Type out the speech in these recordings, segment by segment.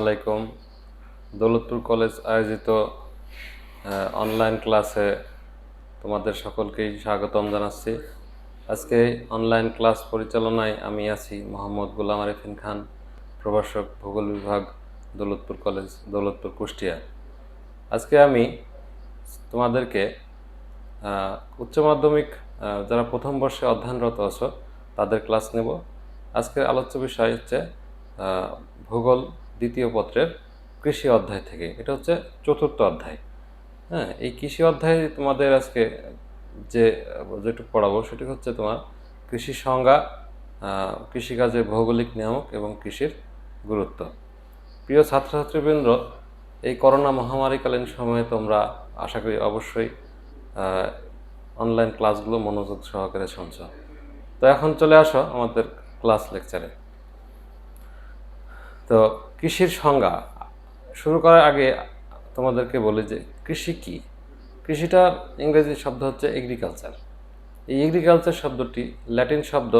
আলাইকুম। দৌলতপুর কলেজ আয়োজিত অনলাইন ক্লাসে তোমাদের সকলকেই স্বাগতম জানাচ্ছি। আজকে অনলাইন ক্লাস পরিচালনায় আমি আছি মোহাম্মদ গোলাম আরিফিন খান, প্রভাষক, ভূগোল বিভাগ, দৌলতপুর কলেজ, দৌলতপুর, কুষ্টিয়া। আজকে আমি তোমাদেরকে উচ্চ মাধ্যমিক যারা প্রথম বর্ষে অধ্যয়নরত আছো তাদের ক্লাস নেব। আজকের আলোচ্য বিষয় হচ্ছে ভূগোল দ্বিতীয় পত্রের কৃষি অধ্যায় থেকে। এটা হচ্ছে চতুর্থ অধ্যায়। হ্যাঁ, এই কৃষি অধ্যায়ে তোমাদের আজকে যেটুকু পড়াবো সেটি হচ্ছে তোমার কৃষি সংজ্ঞা, কৃষিকাজের ভৌগোলিক নিয়ামক এবং কৃষির গুরুত্ব। প্রিয় ছাত্রছাত্রীবৃন্দ, এই করোনা মহামারীকালীন সময়ে তোমরা আশা করি অবশ্যই অনলাইন ক্লাসগুলো মনোযোগ সহকারে শুনছ। তো এখন চলে আসো আমাদের ক্লাস লেকচারে। তো কৃষির সংজ্ঞা শুরু করার আগে তোমাদেরকে বলি যে কৃষি কী। কৃষিটার ইংরেজি শব্দ হচ্ছে এগ্রিকালচার। এই এগ্রিকালচার শব্দটি ল্যাটিন শব্দ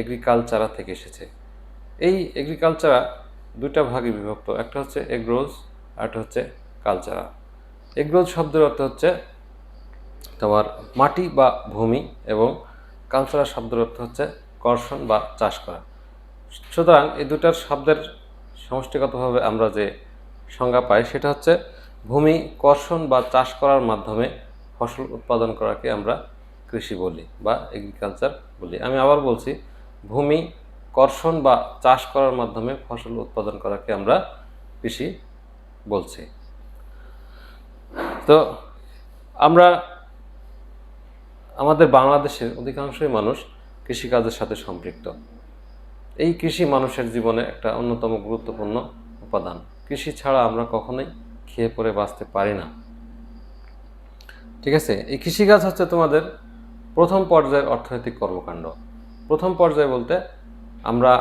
এগ্রিকালচারা থেকে এসেছে। এই এগ্রিকালচারা দুইটা ভাগে বিভক্ত, একটা হচ্ছে এগ্রোজ আর একটা হচ্ছে কালচারা। এগ্রোজ শব্দের অর্থ হচ্ছে তোমার মাটি বা ভূমি, এবং কালচারা শব্দের অর্থ হচ্ছে কর্ষণ বা চাষ করা। সুতরাং এই দুটার শব্দের সমষ্টিগতভাবে আমরা যে সংজ্ঞা পাই সেটা হচ্ছে ভূমি কর্ষণ বা চাষ করার মাধ্যমে ফসল উৎপাদন করাকে আমরা কৃষি বলি বা এগ্রিকালচার বলি। আমি আবার বলছি, ভূমি কর্ষণ বা চাষ করার মাধ্যমে ফসল উৎপাদন করাকে আমরা কৃষি বলছি। তো আমরা আমাদের বাংলাদেশের অধিকাংশই মানুষ কৃষিকাজের সাথে সম্পৃক্ত। এই কৃষি মানুষের জীবনে একটা অন্যতম গুরুত্বপূর্ণ উপাদান। কৃষি ছাড়া আমরা কখনোই খেয়ে পরে বাঁচতে পারি না। ঠিক আছে, এই কৃষিকাজ হচ্ছে তোমাদের প্রথম পর্যায়ের অর্থনৈতিক কর্মকাণ্ড। প্রথম পর্যায়ে বলতে আমরা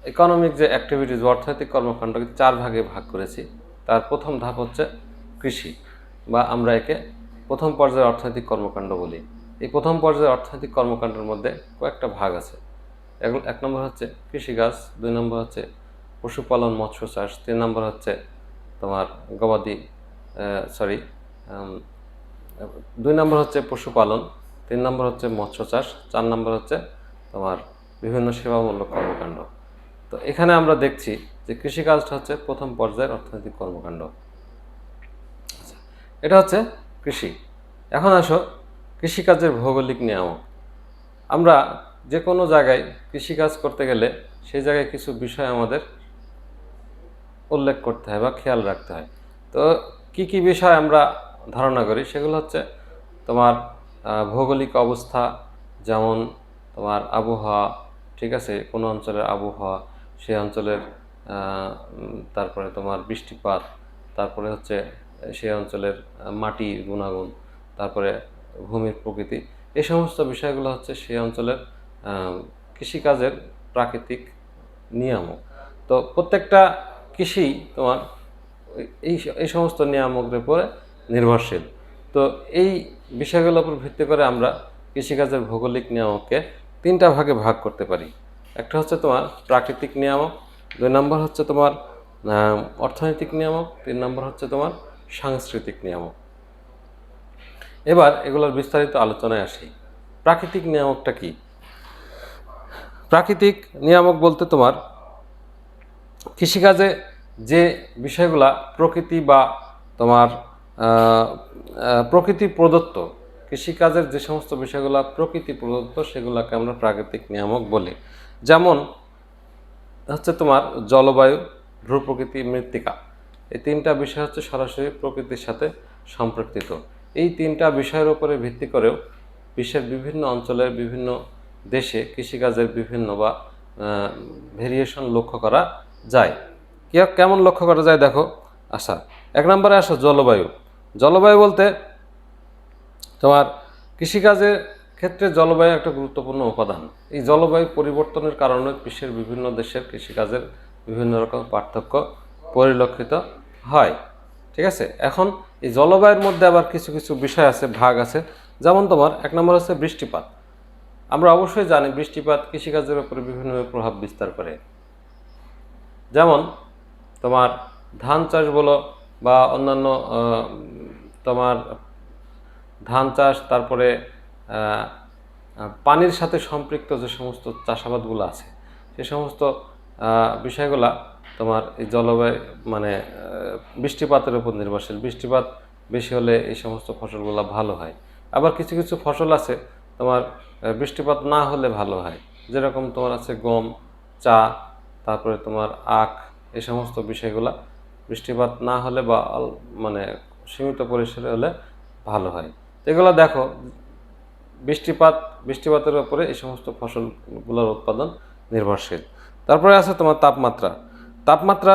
ইকোনমিক যে অ্যাক্টিভিটিস বা অর্থনৈতিক কর্মকাণ্ডকে 4 ভাগে ভাগ করেছি। তার প্রথম ধাপ হচ্ছে কৃষি, বা আমরা একে প্রথম পর্যায়ের অর্থনৈতিক কর্মকাণ্ড বলি। এই প্রথম পর্যায়ের অর্থনৈতিক কর্মকাণ্ডের মধ্যে কয়েকটা ভাগ আছে। এগুলো 1 নম্বর হচ্ছে কৃষিকাজ, 2 নম্বর হচ্ছে পশুপালন মৎস্য চাষ, 3 নম্বর হচ্ছে তোমার 2 নম্বর হচ্ছে পশুপালন, 3 নম্বর হচ্ছে মৎস্য চাষ, 4 নম্বর হচ্ছে তোমার বিভিন্ন সেবামূলক কর্মকাণ্ড। তো এখানে আমরা দেখছি যে কৃষিকাজটা হচ্ছে প্রথম পর্যায়ের অর্থনৈতিক কর্মকাণ্ড। এটা হচ্ছে কৃষি। এখন আসো কৃষিকাজের ভৌগোলিক নিয়ামক। আমরা যে কোনো জায়গায় কৃষিকাজ করতে গেলে সেই জায়গায় কিছু বিষয় আমাদের উল্লেখ করতে হয় বা খেয়াল রাখতে হয়। তো কি কি বিষয় আমরা ধারণা করি সেগুলো হচ্ছে তোমার ভৌগোলিক অবস্থা, যেমন তোমার আবহাওয়া, ঠিক আছে, কোনো অঞ্চলের আবহাওয়া, সেই অঞ্চলের তারপরে তোমার বৃষ্টিপাত, তারপরে হচ্ছে সেই অঞ্চলের মাটির গুণাগুণ, তারপরে ভূমির প্রকৃতি। এই সমস্ত বিষয়গুলো হচ্ছে সেই অঞ্চলের কৃষিকাজের প্রাকৃতিক নিয়ামক। তো প্রত্যেকটা কৃষি তোমার এই সমস্ত নিয়ামকের উপরে নির্ভরশীল। তো এই বিষয়গুলোর উপর ভিত্তি করে আমরা কৃষিকাজের ভৌগোলিক নিয়ামককে 3টা ভাগে ভাগ করতে পারি। একটা হচ্ছে তোমার প্রাকৃতিক নিয়ামক, 2 নম্বর হচ্ছে তোমার অর্থনৈতিক নিয়ামক, 3 নম্বর হচ্ছে তোমার সাংস্কৃতিক নিয়ামক। এবার এগুলোর বিস্তারিত আলোচনায় আসি। প্রাকৃতিক নিয়ামকটা কি? প্রাকৃতিক নিয়ামক বলতে তোমার কৃষিকাজে যে বিষয়গুলা প্রকৃতি বা তোমার প্রকৃতি প্রদত্ত, কৃষিকাজের যে সমস্ত বিষয়গুলো প্রকৃতি প্রদত্ত সেগুলোকে আমরা প্রাকৃতিক নিয়ামক বলি। যেমন হচ্ছে তোমার জলবায়ু, ভূপ্রকৃতি, মৃত্তিকা। এই 3টা বিষয় হচ্ছে সরাসরি প্রকৃতির সাথে সম্পর্কিত। এই 3টা বিষয়ের উপরে ভিত্তি করেও বিশ্বের বিভিন্ন অঞ্চলের বিভিন্ন দেশে কৃষিকাজের বিভিন্ন বা ভেরিয়েশন লক্ষ্য করা যায়। কেমন লক্ষ্য করা যায় দেখো। আচ্ছা, 1 নম্বরে আসো জলবায়ু। জলবায়ু বলতে তোমার কৃষিকাজের ক্ষেত্রে জলবায়ু একটা গুরুত্বপূর্ণ উপাদান। এই জলবায়ু পরিবর্তনের কারণে বিশ্বের বিভিন্ন দেশের কৃষিকাজের বিভিন্ন রকম পার্থক্য পরিলক্ষিত হয়। ঠিক আছে, এখন এই জলবায়ুর মধ্যে আবার কিছু কিছু বিষয় আছে, ভাগ আছে। যেমন তোমার 1 নম্বর হচ্ছে বৃষ্টিপাত। আমরা অবশ্যই জানি বৃষ্টিপাত কৃষিকাজের উপরে বিভিন্নভাবে প্রভাব বিস্তার করে। যেমন তোমার ধান চাষ বলো বা অন্যান্য তোমার ধান চাষ, তারপরে পানির সাথে সম্পৃক্ত যে সমস্ত চাষাবাদগুলো আছে সে সমস্ত বিষয়গুলা তোমার এই জলবায়ু মানে বৃষ্টিপাতের উপর নির্ভরশীল। বৃষ্টিপাত বেশি হলে এই সমস্ত ফসলগুলো ভালো হয়। আবার কিছু কিছু ফসল আছে তোমার বৃষ্টিপাত না হলে ভালো হয়, যেরকম তোমার আছে গম, চা, তারপরে তোমার আখ, এই সমস্ত বিষয়গুলা বৃষ্টিপাত না হলে বা মানে সীমিত পরিসরে হলে ভালো হয়। এগুলো দেখো বৃষ্টিপাতের উপরে এই সমস্ত ফসলগুলোর উৎপাদন নির্ভরশীল। তারপরে আছে তোমার তাপমাত্রা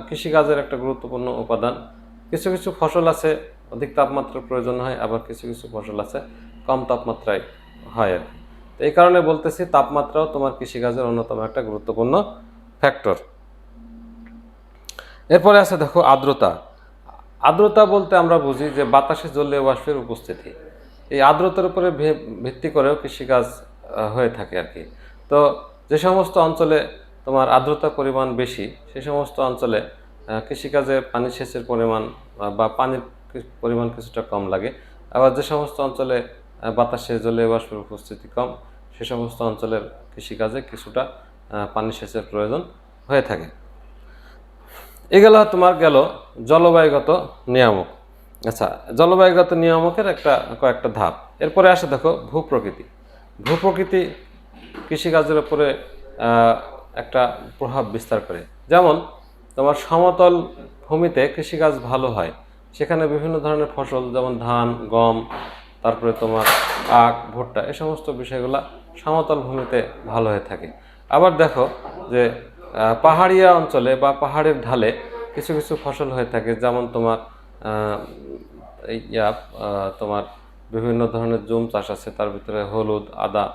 কৃষিকাজের একটা গুরুত্বপূর্ণ উপাদান। কিছু কিছু ফসল আছে অধিক তাপমাত্রার প্রয়োজন হয়, আবার কিছু কিছু ফসল আছে কম তাপমাত্রায় হয় আর কি। তো এই কারণে বলতেছি তাপমাত্রাও তোমার কৃষিকাজের অন্যতম একটা গুরুত্বপূর্ণ ফ্যাক্টর। এরপরে আছে দেখো আর্দ্রতা বলতে আমরা বুঝি যে বাতাসে জলীয় বাষ্পের উপস্থিতি। এই আর্দ্রতার উপরে ভিত্তি করেও কৃষিকাজ হয়ে থাকে আর কি। তো যে সমস্ত অঞ্চলে তোমার আর্দ্রতার পরিমাণ বেশি সে সমস্ত অঞ্চলে কৃষিকাজে পানি সেচের পরিমাণ বা পানির পরিমাণ কিছুটা কম লাগে। আবার যে সমস্ত অঞ্চলে বাতাসে জলীয় বাষ্পের উপস্থিতি কম সে সমস্ত অঞ্চলের কৃষিকাজে কিছুটা পানি সেচের প্রয়োজন হয়ে থাকে। এগুলো তোমার গেল জলবায়ুগত নিয়ামক। আচ্ছা, জলবায়ুগত নিয়ামকের কয়েকটা ধাপ। এরপরে আসে দেখো ভূপ্রকৃতি কৃষিকাজের উপরে একটা প্রভাব বিস্তার করে। যেমন তোমার সমতল ভূমিতে কৃষিকাজ ভালো হয়, সেখানে বিভিন্ন ধরনের ফসল যেমন ধান, গম, তারপরে তোমার আখ, ভুট্টা, এই সমস্ত বিষয়গুলো সমতল ভূমিতে ভালো হয়ে থাকে। আবার দেখো যে পাহাড়িয়া অঞ্চলে বা পাহাড়ের ঢালে কিছু কিছু ফসল হয়ে থাকে, যেমন তোমার তোমার বিভিন্ন ধরনের জুম চাষ আছে, তার ভিতরে হলুদ, আদা,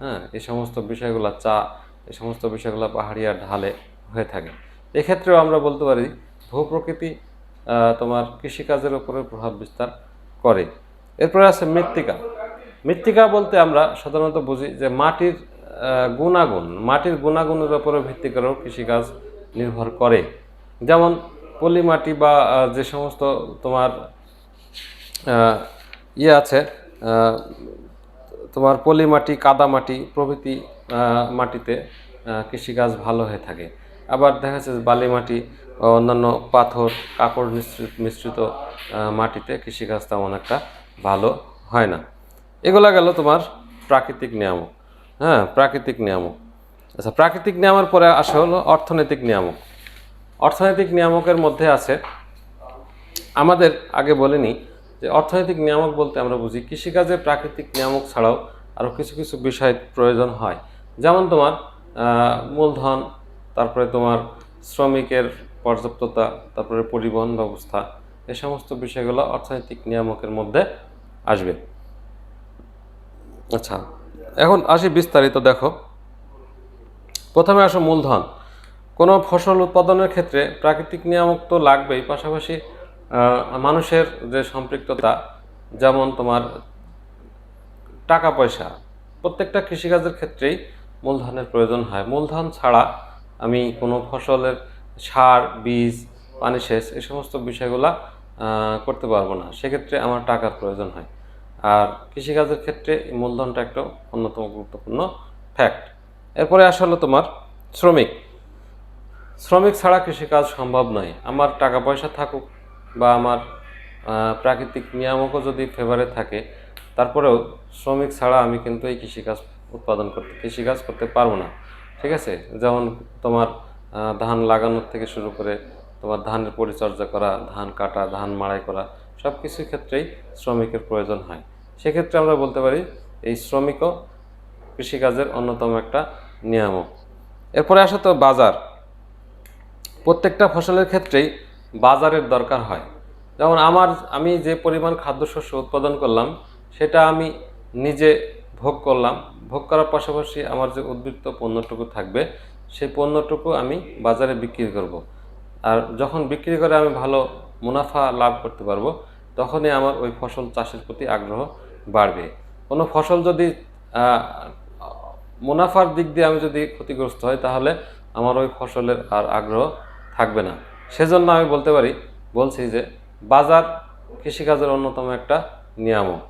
হ্যাঁ, এই সমস্ত বিষয়গুলো, চা, এই সমস্ত বিষয়গুলো পাহাড়িয়া ঢালে হয়ে থাকে। এক্ষেত্রেও আমরা বলতে পারি ভূপ্রকৃতি তোমার কৃষিকাজের উপরে প্রভাব বিস্তার করে। এরপরে আছে মৃত্তিকা বলতে আমরা সাধারণত বুঝি যে মাটির গুণাগুণের উপরে ভিত্তি করেও কৃষিকাজ নির্ভর করে। যেমন পলি মাটি বা যে সমস্ত তোমার আছে তোমার পলি মাটি, কাদা মাটি প্রভৃতি মাটিতে কৃষিকাজ ভালো হয়ে থাকে। আবার দেখা যাচ্ছে বালি মাটি বা অন্যান্য পাথর, কাকড় মিশ্রিত মাটিতে কৃষিকাজ তেমন একটা ভালো হয় না। এগুলা গেল তোমার প্রাকৃতিক নিয়ামক। হ্যাঁ, প্রাকৃতিক নিয়ামক। আচ্ছা, প্রাকৃতিক নিয়ামকের পরে আসা হলো অর্থনৈতিক নিয়ামক। অর্থনৈতিক নিয়ামকের মধ্যে আছে, আমাদের আগে বলিনি যে অর্থনৈতিক নিয়ামক বলতে আমরা বুঝি কৃষিকাজে প্রাকৃতিক নিয়ামক ছাড়াও আরও কিছু কিছু বিষয় প্রয়োজন হয়। যেমন তোমার মূলধন, তারপরে তোমার শ্রমিকের পর্যাপ্ততা, তারপরে পরিবহন ব্যবস্থা, এই সমস্ত বিষয়গুলো অর্থনৈতিক নিয়ামকের মধ্যে আসবে। আচ্ছা, এখন আসি বিস্তারিত। দেখো, প্রথমে আসো মূলধন। কোনো ফসল উৎপাদনের ক্ষেত্রে প্রাকৃতিক নিয়ামক তো লাগবেই, পাশাপাশি মানুষের যে সম্পৃক্ততা, যেমন তোমার টাকা পয়সা, প্রত্যেকটা কৃষিকাজের ক্ষেত্রেই মূলধনের প্রয়োজন হয়। মূলধন ছাড়া আমি কোনো ফসলের সার, বীজ, পানি সেচ, এই সমস্ত বিষয়গুলা করতে পারবো না। সেক্ষেত্রে আমার টাকার প্রয়োজন হয়। আর কৃষিকাজের ক্ষেত্রে এই মূলধনটা একটা অন্যতম গুরুত্বপূর্ণ ফ্যাক্ট। এরপরে আসলে তোমার শ্রমিক ছাড়া কৃষিকাজ সম্ভব নয়। আমার টাকা পয়সা থাকুক বা আমার প্রাকৃতিক নিয়ামকও যদি ফেভারে থাকে, তারপরেও শ্রমিক ছাড়া আমি কিন্তু এই কৃষিকাজ করতে পারবো না। ঠিক আছে, যেমন তোমার ধান লাগানোর থেকে শুরু করে তোমার ধানের পরিচর্যা করা, ধান কাটা, ধান মাড়াই করা, সব কিছুর ক্ষেত্রেই শ্রমিকের প্রয়োজন হয়। সেক্ষেত্রে আমরা বলতে পারি এই শ্রমিকও কৃষিকাজের অন্যতম একটা নিয়ামক। এরপরে আসে তো বাজার। প্রত্যেকটা ফসলের ক্ষেত্রেই বাজারের দরকার হয়। যেমন আমি যে পরিমাণ খাদ্যশস্য উৎপাদন করলাম সেটা আমি নিজে ভোগ করলাম, ভোগ করার পাশাপাশি আমার যে উদ্বৃত্ত পণ্যটুকু থাকবে সেই পণ্যটুকু আমি বাজারে বিক্রি করব। আর যখন বিক্রি করে আমি ভালো মুনাফা লাভ করতে পারবো, তখনই আমার ওই ফসল চাষের প্রতি আগ্রহ বাড়বে। কোনো ফসল যদি মুনাফার দিক দিয়ে আমি যদি ক্ষতিগ্রস্ত হয়, তাহলে আমার ওই ফসলের আর আগ্রহ থাকবে না। সেজন্য আমি বলছি যে বাজার কৃষিকাজের অন্যতম একটা নিয়ামক।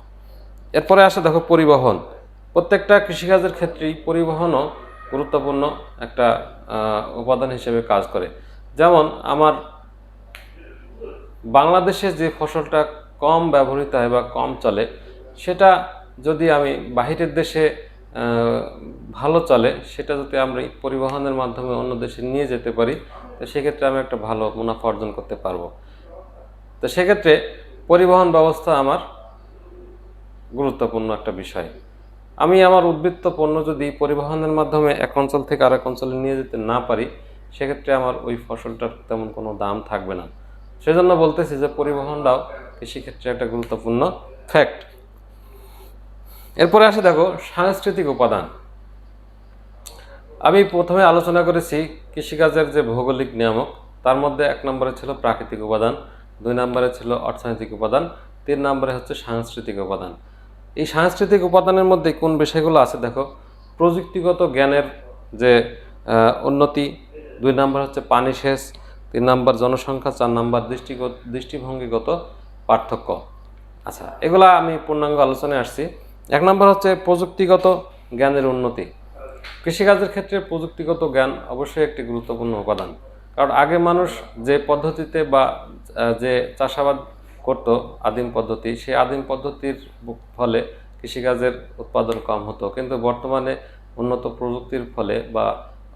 এরপরে আসে দেখো পরিবহন। প্রত্যেকটা কৃষিকাজের ক্ষেত্রেই পরিবহনও গুরুত্বপূর্ণ একটা উপাদান হিসেবে কাজ করে। যেমন আমার বাংলাদেশে যে ফসলটা কম ব্যবহৃত হয় বা কম চলে, সেটা যদি আমি বাহিরের দেশে ভালো চলে, সেটা যদি আমরা পরিবহনের মাধ্যমে অন্য দেশে নিয়ে যেতে পারি, তো সেক্ষেত্রে আমি একটা ভালো মুনাফা অর্জন করতে পারবো। তো সেক্ষেত্রে পরিবহন ব্যবস্থা আমার গুরুত্বপূর্ণ একটা বিষয়। আমি আমার উদ্বৃত্ত পণ্য যদি পরিবহনের মাধ্যমে এক অঞ্চল থেকে আরেক অঞ্চলে নিয়ে যেতে না পারি, সেক্ষেত্রে আমার ওই ফসলটার তেমন কোনো দাম থাকবে না। সেজন্য বলতেছি যে পরিবহনটাও কৃষিক্ষেত্রে একটা গুরুত্বপূর্ণ ফ্যাক্ট। এরপরে আসে দেখো সাংস্কৃতিক উপাদান। আমি প্রথমে আলোচনা করেছি কৃষিকাজের যে ভৌগোলিক নিয়ামক, তার মধ্যে 1 নম্বরে ছিল প্রাকৃতিক উপাদান, 2 নম্বরে ছিল অর্থনৈতিক উপাদান, 3 নম্বরে হচ্ছে সাংস্কৃতিক উপাদান। এই সাংস্কৃতিক উপাদানের মধ্যে কোন বিষয়গুলো আছে দেখো, প্রযুক্তিগত জ্ঞানের যে উন্নতি, 2 নম্বর হচ্ছে পানি সেচ, 3 নম্বর জনসংখ্যা, 4 নম্বর দৃষ্টিভঙ্গিগত পার্থক্য। আচ্ছা, এগুলা আমি পূর্ণাঙ্গ আলোচনায় আসছি। 1 নম্বর হচ্ছে প্রযুক্তিগত জ্ঞানের উন্নতি। কৃষিকাজের ক্ষেত্রে প্রযুক্তিগত জ্ঞান অবশ্যই একটি গুরুত্বপূর্ণ উপাদান। কারণ আগে মানুষ যে পদ্ধতিতে বা যে চাষাবাদ করত, আদিম পদ্ধতি, সেই আদিম পদ্ধতির ফলে কৃষিকাজের উৎপাদন কম হতো। কিন্তু বর্তমানে উন্নত প্রযুক্তির ফলে বা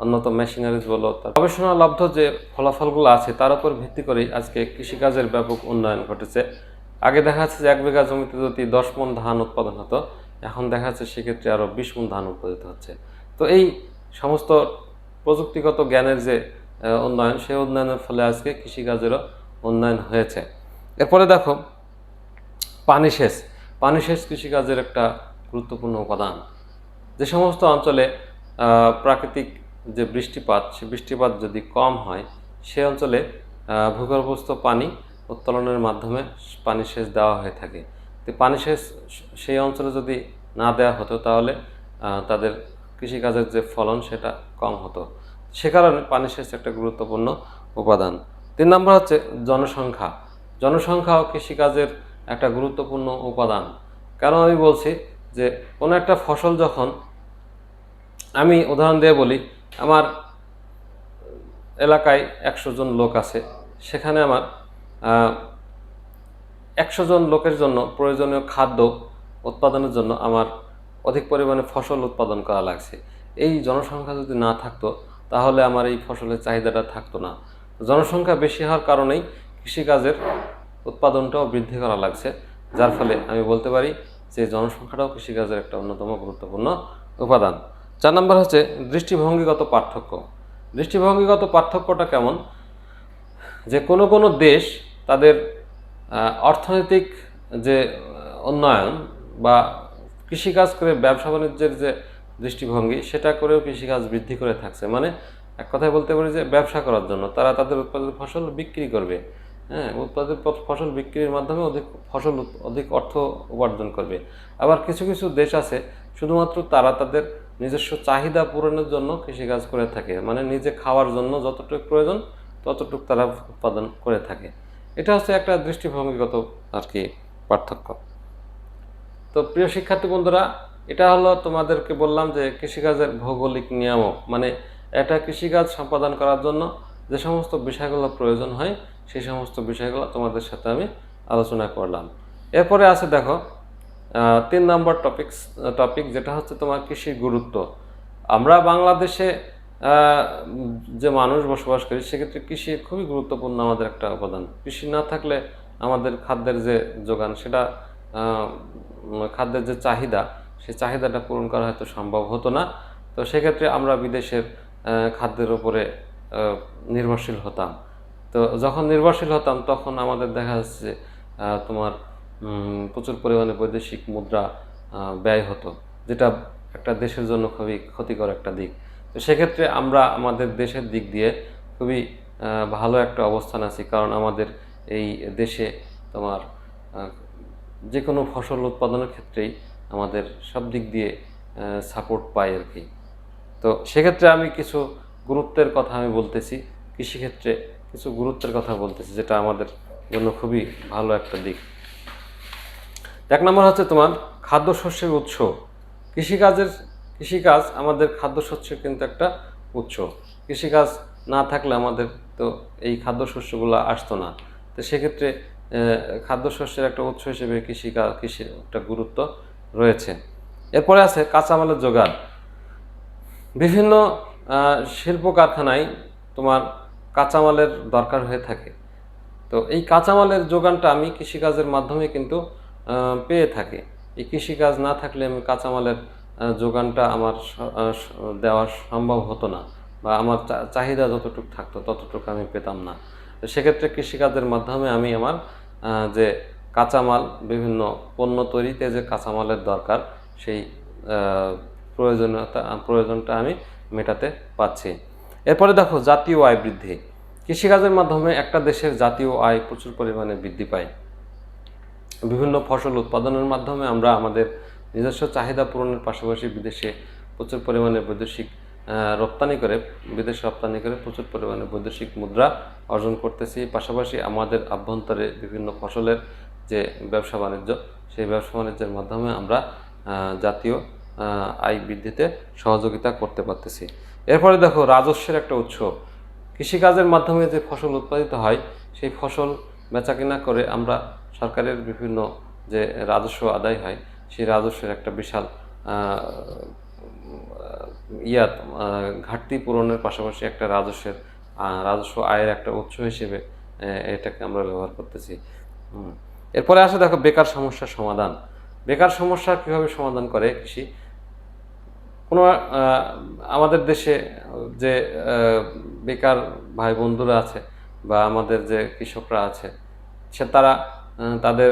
উন্নত মেশিনারিজ বলো, গবেষণালব্ধ যে ফলাফলগুলো আছে তার উপর ভিত্তি করেই আজকে কৃষিকাজের ব্যাপক উন্নয়ন ঘটেছে। আগে দেখা যাচ্ছে যে 1 বিঘা জমিতে যদি 10 মণ ধান উৎপাদন হতো, এখন দেখা যাচ্ছে সেক্ষেত্রে আরও 20 মণ ধান উৎপাদিত হচ্ছে। তো এই সমস্ত প্রযুক্তিগত জ্ঞানের যে উন্নয়ন, সেই উন্নয়নের ফলে আজকে কৃষিকাজেরও উন্নয়ন হয়েছে। এরপরে দেখো পানি সেচ। পানি সেচ কৃষিকাজের একটা গুরুত্বপূর্ণ উপাদান। যে সমস্ত অঞ্চলে প্রাকৃতিক যে বৃষ্টিপাত, সে বৃষ্টিপাত যদি কম হয়, সে অঞ্চলে ভূগর্ভস্থ পানি উত্তোলনের মাধ্যমে পানি সেচ দেওয়া হয়ে থাকে। তো পানি সেচ সেই অঞ্চলে যদি না দেওয়া হতো, তাহলে তাদের কৃষিকাজের যে ফলন সেটা কম হতো। সে কারণে পানি সেচ একটা গুরুত্বপূর্ণ উপাদান। 3 নম্বর হচ্ছে জনসংখ্যা। জনসংখ্যাও কৃষিকাজের একটা গুরুত্বপূর্ণ উপাদান। কারণ আমি বলছি যে কোনো একটা ফসল যখন, আমি উদাহরণ দিয়ে বলি, আমার এলাকায় 100 জন লোক আছে, সেখানে আমার 100 জন লোকের জন্য প্রয়োজনীয় খাদ্য উৎপাদনের জন্য আমার অধিক পরিমাণে ফসল উৎপাদন করা লাগছে। এই জনসংখ্যা যদি না থাকতো, তাহলে আমার এই ফসলের চাহিদাটা থাকতো না। জনসংখ্যা বেশি হওয়ার কারণেই কৃষিকাজের উৎপাদনটাও বৃদ্ধি করা লাগছে, যার ফলে আমি বলতে পারি যে জনসংখ্যাটাও কৃষিকাজের একটা অন্যতম গুরুত্বপূর্ণ উপাদান। 4 নম্বর হচ্ছে দৃষ্টিভঙ্গিগত পার্থক্য। দৃষ্টিভঙ্গিগত পার্থক্যটা কেমন, যে কোনো কোনো দেশ তাদের অর্থনৈতিক যে উন্নয়ন বা কৃষিকাজ করে ব্যবসা বাণিজ্যের যে দৃষ্টিভঙ্গি, সেটা করেও কৃষিকাজ বৃদ্ধি করে থাকছে। মানে এক কথায় বলতে পারি যে ব্যবসা করার জন্য তারা তাদের উৎপাদিত ফসল বিক্রি করবে। হ্যাঁ, উৎপাদিত ফসল বিক্রির মাধ্যমে অধিক অর্থ উপার্জন করবে। আবার কিছু কিছু দেশ আছে শুধুমাত্র তারা তাদের নিজস্ব চাহিদা পূরণের জন্য কৃষিকাজ করে থাকে, মানে নিজে খাওয়ার জন্য যতটুকু প্রয়োজন ততটুকু তারা উৎপাদন করে থাকে। এটা হচ্ছে একটা দৃষ্টিভঙ্গিগত আর কি পার্থক্য। তো প্রিয় শিক্ষার্থী বন্ধুরা, এটা হলো তোমাদেরকে বললাম যে কৃষিকাজের ভৌগোলিক নিয়ামক, মানে একটা কৃষিকাজ সম্পাদন করার জন্য যে সমস্ত বিষয়গুলো প্রয়োজন হয়, সেই সমস্ত বিষয়গুলো তোমাদের সাথে আমি আলোচনা করলাম। এরপরে আছে দেখো 3 নম্বর টপিক, যেটা হচ্ছে তোমার কৃষির গুরুত্ব। আমরা বাংলাদেশে যে মানুষ বসবাস করি, সেক্ষেত্রে কৃষি খুবই গুরুত্বপূর্ণ আমাদের একটা উপাদান। কৃষি না থাকলে আমাদের খাদ্যের যে যোগান, সেটা খাদ্যের যে চাহিদা, সেই চাহিদাটা পূরণ করা হয়তো সম্ভব হতো না। তো সেক্ষেত্রে আমরা বিদেশের খাদ্যের উপরে নির্ভরশীল হতাম। তো যখন নির্ভরশীল হতাম, তখন আমাদের দেখা যাচ্ছে তোমার প্রচুর পরিমাণে বৈদেশিক মুদ্রা ব্যয় হতো, যেটা একটা দেশের জন্য খুবই ক্ষতিকর একটা দিক। তো সেক্ষেত্রে আমরা আমাদের দেশের দিক দিয়ে খুবই ভালো একটা অবস্থান আছি, কারণ আমাদের এই দেশে তোমার যে কোনো ফসল উৎপাদনের ক্ষেত্রেই আমাদের সব দিক দিয়ে সাপোর্ট পাই আর কি। তো সেক্ষেত্রে আমি কিছু গুরুত্বের কথা আমি বলতেছি কৃষিক্ষেত্রে কিছু গুরুত্বের কথা বলতেছি, যেটা আমাদের জন্য খুবই ভালো একটা দিক। 1 নম্বর হচ্ছে তোমার খাদ্যশস্যের উৎস। কৃষিকাজ আমাদের খাদ্যশস্যের কিন্তু একটা উৎস। কৃষিকাজ না থাকলে আমাদের তো এই খাদ্যশস্যগুলো আসতো না। তো সেক্ষেত্রে খাদ্যশস্যের একটা উৎস হিসেবে কৃষির একটা গুরুত্ব রয়েছে। এরপরে আছে কাঁচামালের যোগান। বিভিন্ন শিল্প কারখানায় তোমার কাঁচামালের দরকার হয়ে থাকে। তো এই কাঁচামালের যোগানটা আমি কৃষিকাজের মাধ্যমে কিন্তু পেয়ে থাকি। এই কৃষিকাজ না থাকলে আমি কাঁচামালের যোগানটা আমার দেওয়া সম্ভব হতো না, বা আমার চাহিদা যতটুকু থাকতো ততটুকু আমি পেতাম না। তো সেক্ষেত্রে কৃষিকাজের মাধ্যমে আমি আমার যে কাঁচামাল, বিভিন্ন পণ্য তৈরিতে যে কাঁচামালের দরকার, সেই প্রয়োজনটা আমি মেটাতে পারছি। এরপরে দেখো জাতীয় আয় বৃদ্ধি। কৃষিকাজের মাধ্যমে একটা দেশের জাতীয় আয় প্রচুর পরিমাণে বৃদ্ধি পায়। বিভিন্ন ফসল উৎপাদনের মাধ্যমে আমরা আমাদের নিজস্ব চাহিদা পূরণের পাশাপাশি বিদেশে প্রচুর পরিমাণে বিদেশে রপ্তানি করে প্রচুর পরিমাণে বৈদেশিক মুদ্রা অর্জন করতেছি। পাশাপাশি আমাদের আভ্যন্তরে বিভিন্ন ফসলের যে ব্যবসা বাণিজ্য, সেই ব্যবসা বাণিজ্যের মাধ্যমে আমরা জাতীয় আয় বৃদ্ধিতে সহযোগিতা করতে পারতেছি। এরপরে দেখো রাজস্বের একটা উৎস। কৃষিকাজের মাধ্যমে যে ফসল উৎপাদিত হয়, সেই ফসল বেচাকেনা করে আমরা সরকারের বিভিন্ন যে রাজস্ব আদায় হয়, সেই রাজস্বের একটা বিশাল ঘাটতি পূরণের পাশাপাশি একটা রাজস্ব আয়ের একটা উৎস হিসেবে এটাকে আমরা ব্যবহার করতেছি। এরপরে আসে দেখো বেকার সমস্যার সমাধান। বেকার সমস্যা কিভাবে সমাধান করে কৃষি? আমাদের দেশে যে বেকার ভাই বন্ধুরা আছে, বা আমাদের যে কৃষকরা আছে, তারা তাদের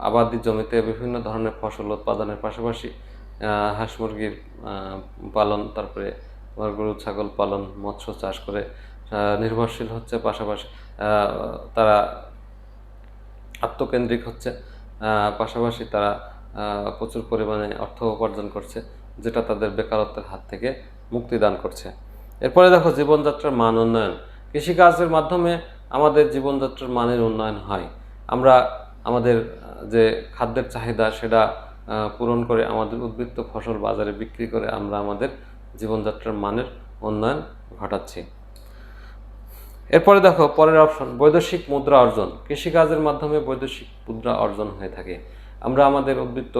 আবাদি জমিতে বিভিন্ন ধরনের ফসল উৎপাদনের পাশাপাশি হাঁস মুরগির পালন, তারপরে গরু ছাগল পালন, মৎস্য চাষ করে নির্ভরশীল হচ্ছে। পাশাপাশি তারা আত্মকেন্দ্রিক হচ্ছে, পাশাপাশি তারা প্রচুর পরিমাণে অর্থ উপার্জন করছে, যেটা তাদের বেকারত্বের হাত থেকে মুক্তি দান করছে। এরপরে দেখো জীবনযাত্রার মান উন্নয়ন। কৃষিকাজের মাধ্যমে আমাদের জীবনযাত্রার মানের উন্নয়ন হয়। আমরা আমাদের যে খাদ্যের চাহিদা, সেটা পূরণ করে আমাদের উদ্বৃত্ত ফসল বাজারে বিক্রি করে আমরা আমাদের জীবনযাত্রার মানের উন্নয়ন ঘটাচ্ছি। এরপরে দেখো পরের অপশন, বৈদেশিক মুদ্রা অর্জন। কৃষিকাজের মাধ্যমে বৈদেশিক মুদ্রা অর্জন হয়ে থাকে। আমরা আমাদের উদ্বৃত্ত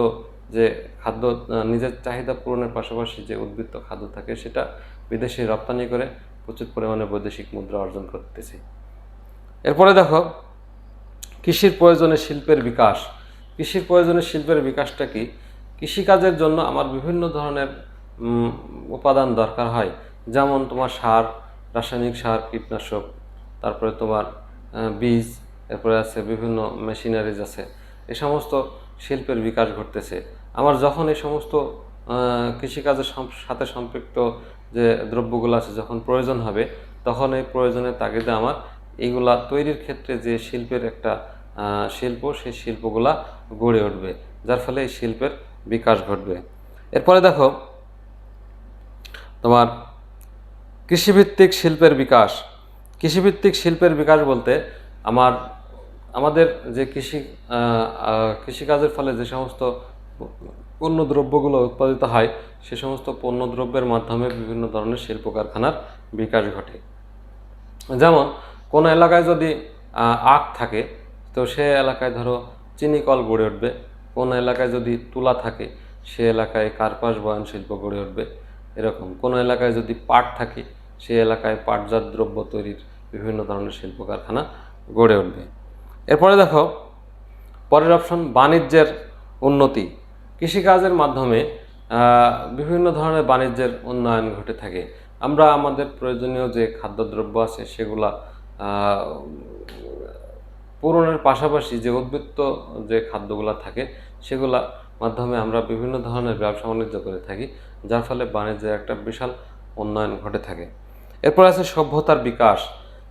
যে খাদ্য, নিজের চাহিদা পূরণের পাশাপাশি যে উদ্বৃত্ত খাদ্য থাকে, সেটা বিদেশে রপ্তানি করে প্রচুর পরিমাণে বৈদেশিক মুদ্রা অর্জন করতেছি। এরপরে দেখো কৃষির প্রয়োজনে শিল্পের বিকাশ। কৃষির প্রয়োজনে শিল্পের বিকাশটা কি? কৃষিকাজের জন্য আমার বিভিন্ন ধরনের উপাদান দরকার হয়, যেমন তোমার সার, রাসায়নিক সার, কীটনাশক, তারপরে তোমার বীজ, এরপরে আছে বিভিন্ন মেশিনারিজ আছে। এই সমস্ত শিল্পের বিকাশ ঘটতেছে। আমার যখন এই সমস্ত কৃষিকাজের সাথে সম্পৃক্ত যে দ্রব্যগুলো আছে যখন প্রয়োজন হবে, তখন এই প্রয়োজনের তাগিদে আমার এইগুলা তৈরির ক্ষেত্রে যে শিল্পের একটা সেই শিল্পগুলা গড়ে উঠবে, যার ফলে এই শিল্পের বিকাশ ঘটবে। এরপরে দেখো তোমার কৃষিভিত্তিক শিল্পের বিকাশ। কৃষিভিত্তিক শিল্পের বিকাশ বলতে আমাদের যে কৃষিকাজের ফলে যে সমস্ত পণ্য দ্রব্যগুলো উৎপাদিত হয়, সে সমস্ত পণ্য দ্রব্যের মাধ্যমে বিভিন্ন ধরনের শিল্প কারখানার বিকাশ ঘটে। যেমন কোনো এলাকায় যদি আখ থাকে, তো সে এলাকায় ধরো চিনি কল গড়ে উঠবে। কোনো এলাকায় যদি তুলা থাকে, সে এলাকায় কার্পাস বয়ন শিল্প গড়ে উঠবে। এরকম কোনো এলাকায় যদি পাট থাকে, সে এলাকায় পাটজাত দ্রব্য তৈরির বিভিন্ন ধরনের শিল্প কারখানা গড়ে উঠবে। এরপরে দেখো পরের অপশন, বাণিজ্যের উন্নতি। কৃষিকাজের মাধ্যমে বিভিন্ন ধরনের বাণিজ্যের উন্নয়ন ঘটে থাকে। আমরা আমাদের প্রয়োজনীয় যে খাদ্যদ্রব্য আছে, সেগুলা পূরণের পাশাপাশি যে উদ্বৃত্ত যে খাদ্যগুলো থাকে, সেগুলা মাধ্যমে আমরা বিভিন্ন ধরনের ব্যবসা বাণিজ্য করে থাকি, যার ফলে বাণিজ্যের একটা বিশাল উন্নয়ন ঘটে থাকে। এরপর আছে সভ্যতার বিকাশ।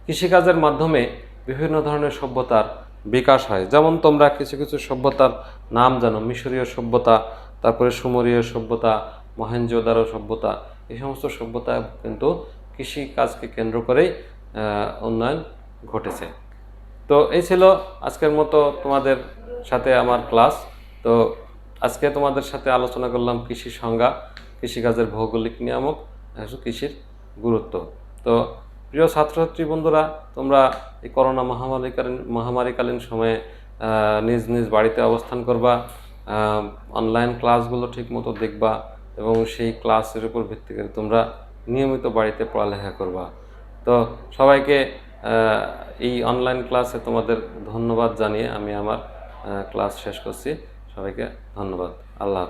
কৃষিকাজের মাধ্যমে বিভিন্ন ধরনের সভ্যতার বিকাশ হয়। যেমন তোমরা কিছু কিছু সভ্যতার নাম জানো, মিশরীয় সভ্যতা, তারপরে সুমেরীয় সভ্যতা, মহেঞ্জোদারো সভ্যতা। এই সমস্ত সভ্যতা কিন্তু কৃষিকাজকে কেন্দ্র করেই উন্নয়ন ঘটেছে। তো এই ছিল আজকের মতো তোমাদের সাথে আমার ক্লাস। তো আজকে তোমাদের সাথে আলোচনা করলাম কৃষির সংজ্ঞা, কৃষিকাজের ভৌগোলিক নিয়ামক, কৃষির গুরুত্ব। তো প্রিয় ছাত্রছাত্রী বন্ধুরা, তোমরা এই করোনা মহামারীকালীন সময়ে নিজ নিজ বাড়িতে অবস্থান করবা, অনলাইন ক্লাসগুলো ঠিকমতো দেখবা এবং সেই ক্লাসের উপর ভিত্তি করে তোমরা নিয়মিত বাড়িতে পড়ালেখা করবা। তো সবাইকে এই অনলাইন ক্লাসে তোমাদের ধন্যবাদ জানিয়ে আমি আমার ক্লাস শেষ করছি। সবাইকে ধন্যবাদ। আল্লাহ হাফেজ।